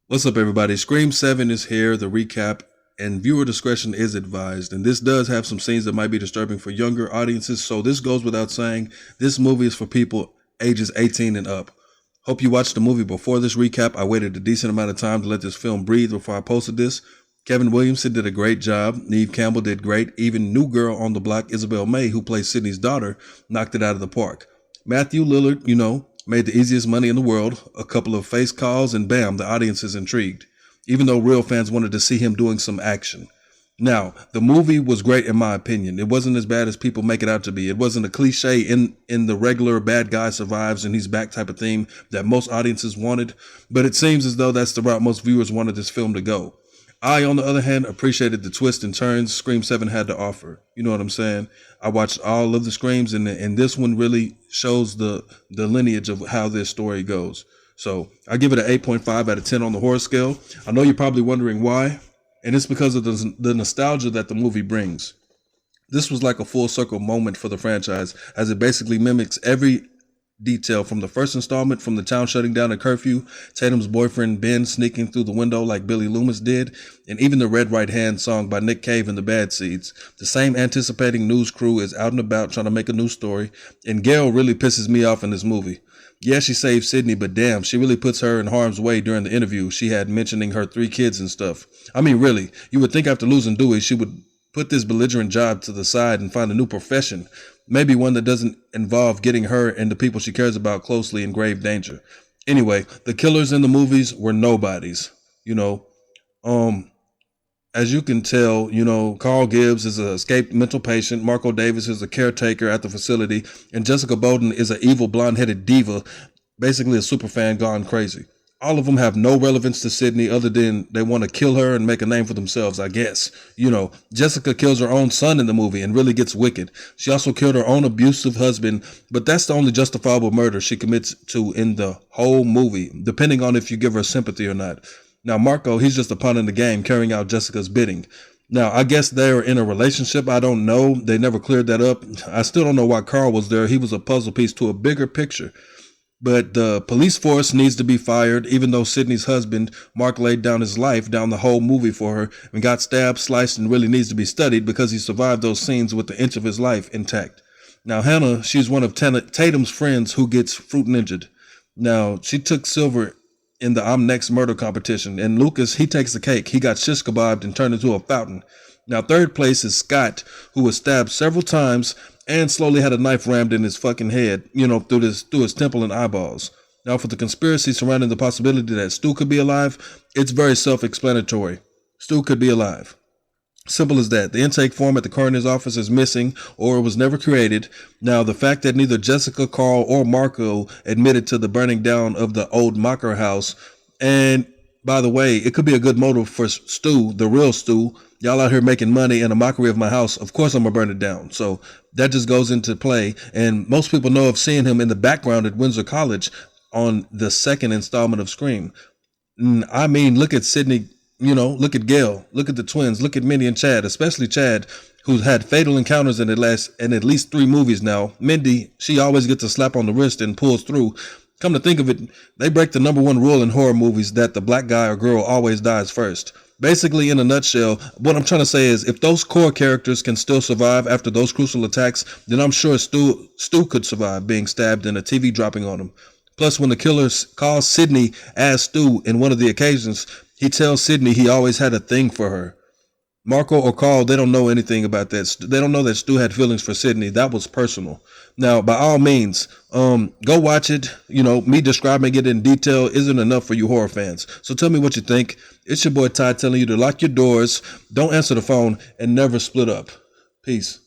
What's up, everybody? Scream 7 is here, the recap, and viewer discretion is advised. And this does have some scenes that might be disturbing for younger audiences, so this goes without saying. This movie is for people ages 18 and up. Hope you watched the movie before this recap. I waited a decent amount of time to let this film breathe before I posted this. Kevin Williamson did a great job. Neve Campbell did great. Even new girl on the block, Isabel May, who plays Sydney's daughter, knocked it out of the park. Matthew Lillard, made the easiest money in the world. A couple of face calls and bam, the audience is intrigued. Even though real fans wanted to see him doing some action. Now, the movie was great in my opinion. It wasn't as bad as people make it out to be. It wasn't a cliche in the regular bad guy survives and he's back type of theme that most audiences wanted. But it seems as though that's the route most viewers wanted this film to go. I, on the other hand, appreciated the twists and turns Scream 7 had to offer. You know what I'm saying? I watched all of the Screams, and this one really shows the lineage of how this story goes. So I give it an 8.5 out of 10 on the horror scale. I know you're probably wondering why, and it's because of the nostalgia that the movie brings. This was like a full circle moment for the franchise, as it basically mimics every detail from the first installment, from the town shutting down at curfew, Tatum's boyfriend Ben sneaking through the window like Billy Loomis did, and even the Red Right Hand song by Nick Cave and the Bad Seeds. The same anticipating news crew is out and about trying to make a news story, and Gail really pisses me off in this movie. Yeah, she saved Sydney, but damn, she really puts her in harm's way during the interview she had mentioning her 3 kids and stuff. I mean, really, you would think after losing Dewey, she would put this belligerent job to the side and find a new profession. Maybe one that doesn't involve getting her and the people she cares about closely in grave danger. Anyway, the killers in the movies were nobodies. As you can tell, Carl Gibbs is an escaped mental patient. Marco Davis is a caretaker at the facility. And Jessica Bowden is an evil blonde-headed diva, basically a superfan gone crazy. All of them have no relevance to Sydney other than they want to kill her and make a name for themselves, I guess. Jessica kills her own son in the movie and really gets wicked. She also killed her own abusive husband, but that's the only justifiable murder she commits to in the whole movie, depending on if you give her sympathy or not. Now, Marco, he's just a pawn in the game, carrying out Jessica's bidding. Now, I guess they're in a relationship. I don't know. They never cleared that up. I still don't know why Carl was there. He was a puzzle piece to a bigger picture. But the police force needs to be fired, even though Sydney's husband, Mark, laid down his life down the whole movie for her and got stabbed, sliced, and really needs to be studied because he survived those scenes with the inch of his life intact. Now, Hannah, she's one of Tatum's friends who gets fruit ninja'd. Now, she took silver in the I'm Next murder competition, and Lucas, he takes the cake. He got shish kebabbed and turned into a fountain. Now, third place is Scott, who was stabbed several times and slowly had a knife rammed in his fucking head, through his temple and eyeballs. Now, for the conspiracy surrounding the possibility that Stu could be alive, it's very self-explanatory. Stu could be alive. Simple as that. The intake form at the coroner's office is missing, or it was never created. Now, the fact that neither Jessica, Carl, or Marco admitted to the burning down of the old Mocker house, and by the way, it could be a good motive for Stu, the real Stu. Y'all out here making money and a mockery of my house. Of course I'm going to burn it down. So that just goes into play. And most people know of seeing him in the background at Windsor College on the second installment of Scream. I mean, look at Sydney, look at Gail, look at the twins, look at Mindy and Chad, especially Chad, who's had fatal encounters in at least 3 movies now. Mindy, she always gets a slap on the wrist and pulls through. Come to think of it, they break the #1 rule in horror movies that the black guy or girl always dies first. Basically, in a nutshell, what I'm trying to say is if those core characters can still survive after those crucial attacks, then I'm sure Stu could survive being stabbed and a TV dropping on him. Plus, when the killer calls Sydney as Stu in one of the occasions, he tells Sydney he always had a thing for her. Marco or Carl, they don't know anything about that. They don't know that Stu had feelings for Sydney. That was personal. Now, by all means, go watch it. Me describing it in detail isn't enough for you horror fans. So tell me what you think. It's your boy Ty telling you to lock your doors, don't answer the phone, and never split up. Peace.